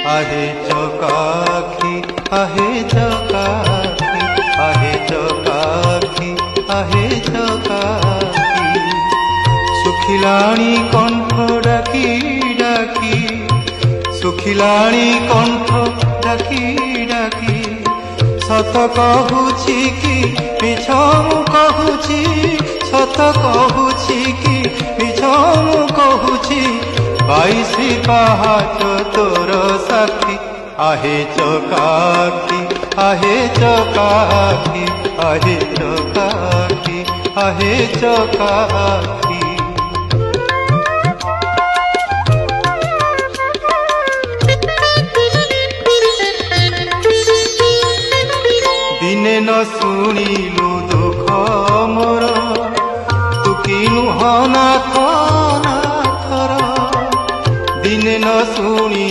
आहे चकाखी आहे चकाखी आहे चकाखी आहे चकाखी सुखिलाणी कंठ डाकी डाकी सुखिलाणी कंठ डाकी डाकी सत कहूची कि मिछ मु कहूची सत कहूची कि मिछ मु कहूची 22 पहाच तोर साक्षी आहे चकाखी आहे चकाखी आहे चकाखी आहे चकाखी दिने न शुणिलु दुख मोर तू किनुह नाथ नाथर दिने न शुणी